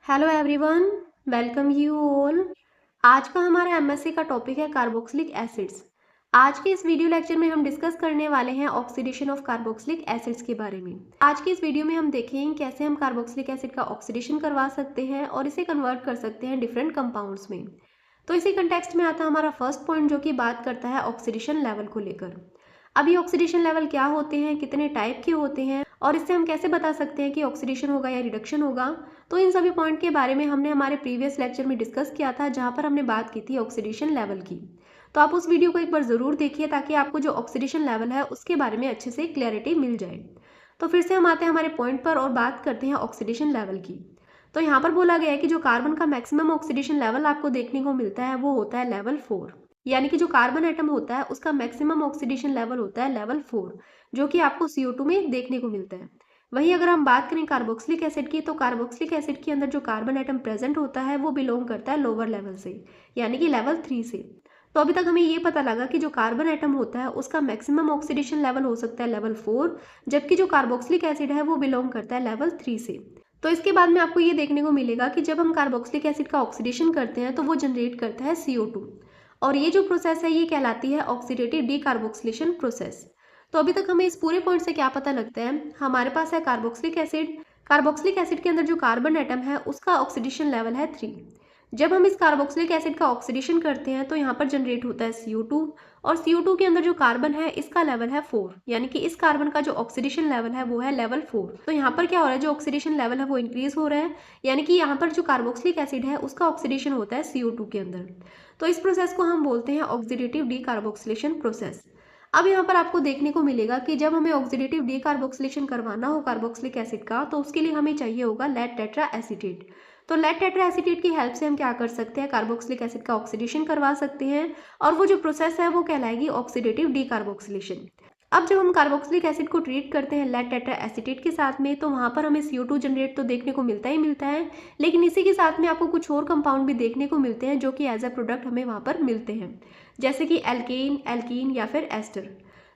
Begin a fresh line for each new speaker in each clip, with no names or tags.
Hello everyone, welcome you all. आज का हमारा एमएससी का टॉपिक है कार्बोक्सिलिक एसिड्स। आज के इस वीडियो लेक्चर में हम डिस्कस करने वाले हैं ऑक्सीडेशन ऑफ कार्बोक्सिलिक एसिड्स के बारे में। आज की इस वीडियो में हम देखेंगे कैसे हम कार्बोक्सिलिक एसिड का ऑक्सीडेशन करवा सकते हैं और इसे कन्वर्ट कर सकते हैं डिफरेंट कंपाउंड्स में। तो इसी कंटेक्स्ट में आता है हमारा फर्स्ट पॉइंट, जो कि बात करता है ऑक्सीडेशन लेवल को लेकर। अभी ऑक्सीडेशन लेवल क्या होते हैं, कितने टाइप के होते हैं और इससे हम कैसे बता सकते हैं कि ऑक्सीडेशन होगा या रिडक्शन होगा। तो इन सभी पॉइंट के बारे में हमने हमारे प्रीवियस लेक्चर में डिस्कस किया था, जहां पर हमने बात की थी ऑक्सीडेशन लेवल की। तो आप उस वीडियो को एक बार ज़रूर देखिए ताकि आपको जो ऑक्सीडेशन लेवल है उसके बारे में अच्छे से क्लैरिटी मिल जाए। तो फिर से हम आते हैं हमारे पॉइंट पर और बात करते हैं ऑक्सीडेशन लेवल की। तो यहाँ पर बोला गया है कि जो कार्बन का मैक्सिमम ऑक्सीडेशन लेवल आपको देखने को मिलता है वो होता है लेवल 4। यानी कि जो कार्बन एटम होता है उसका मैक्सिमम ऑक्सीडेशन लेवल होता है लेवल 4, जो कि आपको CO2 में देखने को मिलता है। वहीं अगर हम बात करें कार्बोक्सिलिक एसिड की, तो कार्बोक्सिलिक एसिड के अंदर जो कार्बन एटम प्रेजेंट होता है वो बिलोंग करता है लोअर लेवल से, यानी कि लेवल 3 से। तो अभी तक हमें ये पता लगा कि जो कार्बन एटम होता है उसका मैक्सिमम ऑक्सीडेशन लेवल हो सकता है लेवल 4, जबकि जो कार्बोक्सिलिक एसिड है वो बिलोंग करता है लेवल 3 से। तो इसके बाद में आपको ये देखने को मिलेगा कि जब हम कार्बोक्सिलिक एसिड का ऑक्सीडेशन करते हैं तो वो जनरेट करता है CO2, और ये जो प्रोसेस है ये कहलाती है ऑक्सीडेटिव डीकार्बोक्सिलेशन प्रोसेस। तो अभी तक हमें इस पूरे पॉइंट से क्या पता लगता है, हमारे पास है कार्बोक्सिलिक एसिड। कार्बोक्सिलिक एसिड के अंदर जो कार्बन एटम है उसका ऑक्सीडेशन लेवल है 3। जब हम इस कार्बोक्सिलिक एसिड का ऑक्सीडेशन करते हैं तो यहाँ पर जनरेट होता है CO2, और CO2 के अंदर जो कार्बन है इसका लेवल है 4, यानी कि इस कार्बन का जो ऑक्सीडेशन लेवल है वो है लेवल 4। तो यहाँ पर क्या हो रहा है, जो ऑक्सीडेशन लेवल है वो इंक्रीज हो रहा है, यानी कि यहाँ पर जो कार्बोक्सिलिक एसिड है उसका ऑक्सीडेशन होता है CO2 के अंदर। तो इस प्रोसेस को हम बोलते हैं ऑक्सीडेटिव डीकार्बोक्सिलेशन प्रोसेस। अब यहाँ पर आपको देखने को मिलेगा कि जब हमें ऑक्सीडेटिव डीकार्बोक्सिलेशन करवाना हो कार्बोक्सिलिक एसिड का, तो उसके लिए हमें चाहिए होगा लेड टेट्रा एसीटेट। तो लेड टेट्रा एसीटेट की हेल्प से हम क्या कर सकते हैं, कार्बोक्सिलिक एसिड का ऑक्सीडेशन करवा सकते हैं, और वो जो प्रोसेस है वो कहलाएगी ऑक्सीडेटिव डीकार्बोक्सिलेशन। अब जब हम कार्बोक्सिलिक एसिड को ट्रीट करते हैं लेड टेट्रा एसीटेट के साथ में, तो वहाँ पर हमें CO2 जनरेट तो देखने को मिलता ही मिलता है, लेकिन इसी के साथ में आपको कुछ और कंपाउंड भी देखने को मिलते हैं जो कि एज अ प्रोडक्ट हमें वहाँ पर मिलते हैं, जैसे कि एल्केन, एल्कीन या फिर एस्टर।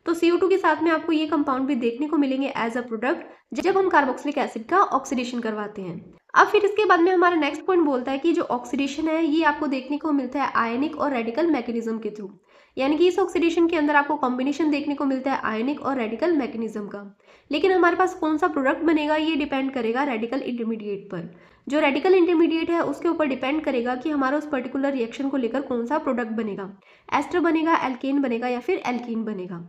तो CO2 के साथ में आपको ये कंपाउंड भी देखने को मिलेंगे एज अ प्रोडक्ट जब हम कार्बोक्सिलिक एसिड का ऑक्सीडेशन करवाते हैं। अब फिर इसके बाद में हमारा नेक्स्ट पॉइंट बोलता है कि जो ऑक्सीडेशन है ये आपको देखने को मिलता है आयनिक और रेडिकल मैकेनिज्म के थ्रू, यानी कि इस ऑक्सीडेशन के अंदर आपको कॉम्बिनेशन देखने को मिलता है आयनिक और रेडिकल मैकेनिज्म का। लेकिन हमारे पास कौन सा प्रोडक्ट बनेगा ये डिपेंड करेगा रेडिकल इंटरमीडिएट पर। जो रेडिकल इंटरमीडिएट है उसके ऊपर डिपेंड करेगा कि हमारा उस पर्टिकुलर रिएक्शन को लेकर कौन सा प्रोडक्ट बनेगा, एस्टर बनेगा, एल्केन बनेगा या फिर एल्कीन बनेगा।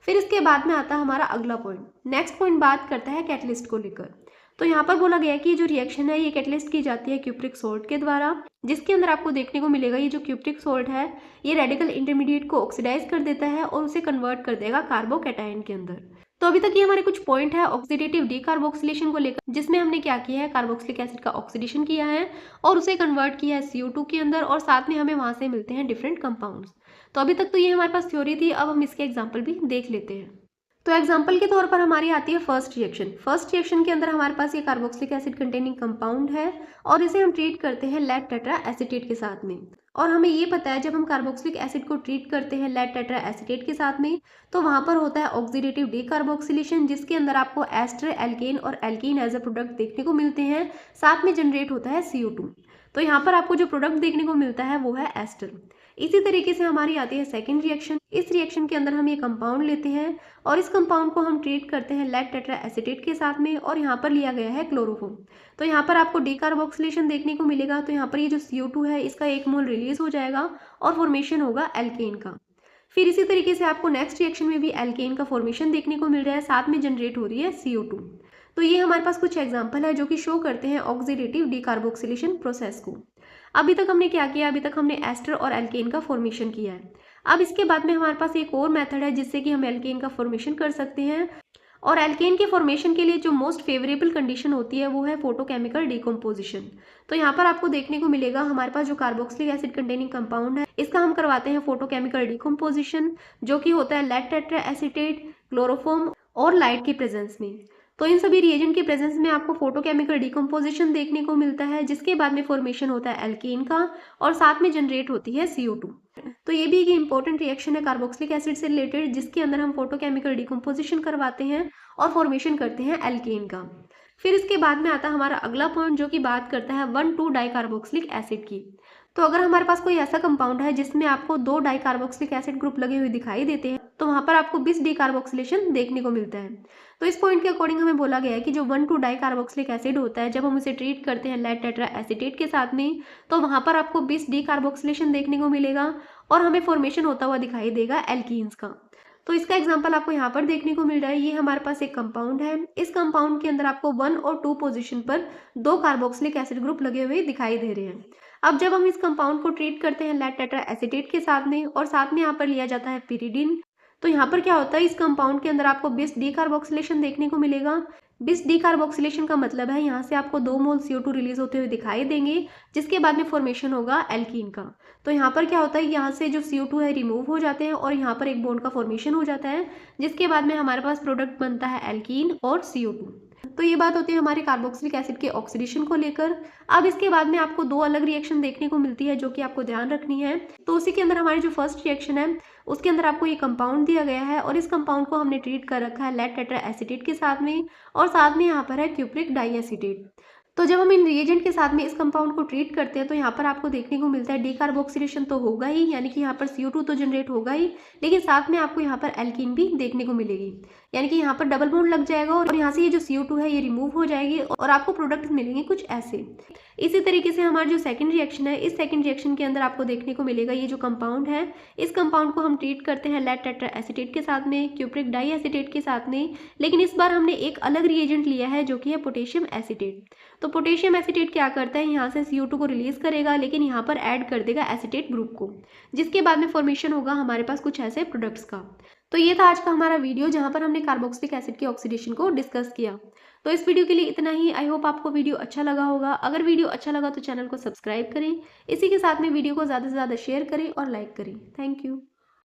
फिर इसके बाद में आता है हमारा अगला पॉइंट। नेक्स्ट पॉइंट बात करता है कैटलिस्ट को लेकर। तो यहाँ पर बोला गया है कि जो रिएक्शन है ये कैटलिस्ट की जाती है क्यूप्रिक सॉल्ट के द्वारा, जिसके अंदर आपको देखने को मिलेगा ये जो क्यूप्रिक सॉल्ट है ये रेडिकल इंटरमीडिएट को ऑक्सीडाइज कर देता है और उसे कन्वर्ट कर देगा कार्बोकैटायन के अंदर। तो अभी तक ये हमारे कुछ पॉइंट है ऑक्सीडेटिव डीकार्बोक्सिलेशन को लेकर, जिसमें हमने क्या किया है, कार्बोक्सिलिक एसिड का ऑक्सीडेशन किया है और उसे कन्वर्ट किया है CO2 के अंदर, और साथ में हमें वहां से मिलते हैं डिफरेंट कंपाउंड्स। तो अभी तक तो ये हमारे पास थ्योरी थी, अब हम इसके एग्जाम्पल भी देख लेते हैं। तो एग्जाम्पल के तौर पर हमारी आती है फर्स्ट रिएक्शन। फर्स्ट रिएक्शन के अंदर हमारे पास ये कार्बोक्सिलिक एसिड कंटेनिंग कंपाउंड है और इसे हम ट्रीट करते हैं लेड टेट्रा एसीटेट के साथ में। और हमें ये पता है जब हम कार्बोक्सिलिक एसिड को ट्रीट करते हैं लेड टेट्रा एसीटेट के साथ में, तो वहां पर होता है ऑक्सीडेटिव डीकार्बोक्सिलेशन, जिसके अंदर आपको एस्टर, एल्केन और एल्कीन एज अ प्रोडक्ट देखने को मिलते हैं, साथ में जनरेट होता है CO2। तो यहाँ पर आपको जो प्रोडक्ट देखने को मिलता है वो है एस्टर। इसी तरीके से हमारी आती है सेकेंड रिएक्शन। इस रिएक्शन के अंदर हम ये कंपाउंड लेते हैं और इस कंपाउंड को हम ट्रीट करते हैं लेड टेट्रा एसीटेट के साथ में, और यहाँ पर लिया गया है क्लोरोफॉर्म। तो यहाँ पर आपको डीकार्बोक्सिलेशन देखने को मिलेगा। तो यहाँ पर ये जो CO2 है इसका 1 मोल रिलीज हो जाएगा और फॉर्मेशन होगा एल्केन का। फिर इसी तरीके से आपको नेक्स्ट रिएक्शन में भी एल्केन का फॉर्मेशन देखने को मिल रहा है, साथ में जनरेट हो रही है CO2। तो ये हमारे पास कुछ एग्जाम्पल है जो कि शो करते हैं ऑक्सीडेटिव डीकार्बोक्सिलेशन प्रोसेस को। अभी तक हमने क्या किया, अभी तक हमने एस्टर और एल्केन का फॉर्मेशन किया है। अब इसके बाद में हमारे पास एक और मेथड है जिससे कि हम एल्केन का फॉर्मेशन कर सकते हैं, और एल्केन के फॉर्मेशन के लिए जो मोस्ट फेवरेबल कंडीशन होती है वो है फोटोकेमिकल डिकम्पोजिशन। तो यहाँ पर आपको देखने को मिलेगा हमारे पास जो कार्बोक्सिलिक एसिड कंटेनिंग कंपाउंड है इसका हम करवाते हैं फोटोकेमिकल डिकम्पोजिशन, जो कि होता है लेड टेट्रा एसीटेट, क्लोरोफॉर्म और लाइट की प्रेजेंस में। तो इन सभी रिएजेंट के प्रेजेंस में आपको फोटोकेमिकल डिकम्पोजिशन देखने को मिलता है, जिसके बाद में फॉर्मेशन होता है एल्केन का और साथ में जनरेट होती है CO2। तो ये भी एक इंपॉर्टेंट रिएक्शन है कार्बोक्सिलिक एसिड से रिलेटेड, जिसके अंदर हम फोटोकेमिकल डिकम्पोजिशन करवाते हैं और फॉर्मेशन करते हैं एल्केन का। फिर इसके बाद में आता है हमारा अगला पॉइंट जो कि बात करता है 1,2 डाइकार्बोक्सिलिक एसिड की। तो अगर हमारे पास कोई ऐसा कंपाउंड है जिसमें आपको 2 डाइकार्बोक्सिलिक एसिड ग्रुप लगे हुए दिखाई देते हैं, तो वहाँ पर आपको 20 डिकार्बोक्सिलेशन देखने को मिलता है। तो इस पॉइंट के अकॉर्डिंग हमें बोला गया है कि जो 1,2 डाइकार्बोक्सिलिक एसिड होता है, जब हम उसे ट्रीट करते हैं लेड टेट्रा एसीटेट के साथ में, तो वहाँ पर आपको 20 डिकार्बोक्सिलेशन देखने को मिलेगा और हमें फॉर्मेशन होता हुआ दिखाई देगा एल्कीन्स का। तो इसका एग्जांपल आपको यहाँ पर देखने को मिल रहा है। ये हमारे पास एक कंपाउंड है। इस कंपाउंड के अंदर आपको 1 और 2 पोजीशन पर 2 कार्बोक्सिलिक एसिड ग्रुप लगे हुए दिखाई दे रहे हैं। अब जब हम इस कंपाउंड को ट्रीट करते हैं लेड टेट्रा एसीटेट के साथ में और साथ में यहाँ पर लिया जाता है पिरिडीन, तो यहाँ पर क्या होता है, इस कंपाउंड के अंदर आपको 20 डीकार्बोक्सिलेशन देखने को मिलेगा। 20 डीकार्बोक्सिलेशन का मतलब है यहाँ से आपको 2 मोल CO2 रिलीज होते हुए दिखाई देंगे, जिसके बाद में फॉर्मेशन होगा एल्कीन का। तो यहाँ पर क्या होता है, यहाँ से जो CO2 है रिमूव हो जाते हैं और यहाँ पर एक बॉन्ड का फॉर्मेशन हो जाता है, जिसके बाद में हमारे पास प्रोडक्ट बनता है एल्कीन और CO2। तो ये बात होती है हमारे कार्बोक्सिलिक एसिड के ऑक्सीडेशन को लेकर। अब इसके बाद में आपको 2 अलग रिएक्शन देखने को मिलती है जो कि आपको ध्यान रखनी है। तो उसी के अंदर हमारी जो फर्स्ट रिएक्शन है, उसके अंदर आपको ये कंपाउंड दिया गया है और इस कंपाउंड को हमने ट्रीट कर रखा है लेड टेट्रा एसीटेट के साथ में और साथ में यहाँ पर है क्यूप्रिक डाइएसीटेट। तो जब हम इन रिएजेंट के साथ में इस कंपाउंड को ट्रीट करते हैं, तो यहाँ पर आपको देखने को मिलता है डीकार्बोक्सिलेशन तो होगा ही, यानी कि यहाँ पर CO2 तो जनरेट होगा ही, लेकिन साथ में आपको यहाँ पर एल्कीन भी देखने को मिलेगी, यानी कि यहाँ पर डबल बॉन्ड लग जाएगा और यहाँ से ये जो CO2 है ये रिमूव हो जाएगी और आपको प्रोडक्ट मिलेंगे कुछ ऐसे। इसी तरीके से हमारा जो सेकंड रिएक्शन है, इस सेकंड रिएक्शन के अंदर आपको देखने को मिलेगा ये जो कंपाउंड है, इस कंपाउंड को हम ट्रीट करते हैं लेड टेट्रा एसीटेट के साथ में, क्यूप्रिक डाइएसीटेट के साथ में, लेकिन इस बार हमने एक अलग रिएजेंट लिया है जो कि है पोटेशियम एसीटेट। तो पोटेशियम एसीटेट क्या करता है, यहाँ से CO2 को रिलीज करेगा, लेकिन यहाँ पर ऐड कर देगा एसीटेट ग्रुप को, जिसके बाद में फॉर्मेशन होगा हमारे पास कुछ ऐसे प्रोडक्ट्स का। तो ये था आज का हमारा वीडियो जहाँ पर हमने कार्बोक्सिलिक एसिड के ऑक्सीडेशन को डिस्कस किया। तो इस वीडियो के लिए इतना ही। आई होप आपको वीडियो अच्छा लगा होगा। अगर वीडियो अच्छा लगा तो चैनल को सब्सक्राइब करें। इसी के साथ में वीडियो को ज़्यादा से ज़्यादा शेयर करें और लाइक करें। Thank you.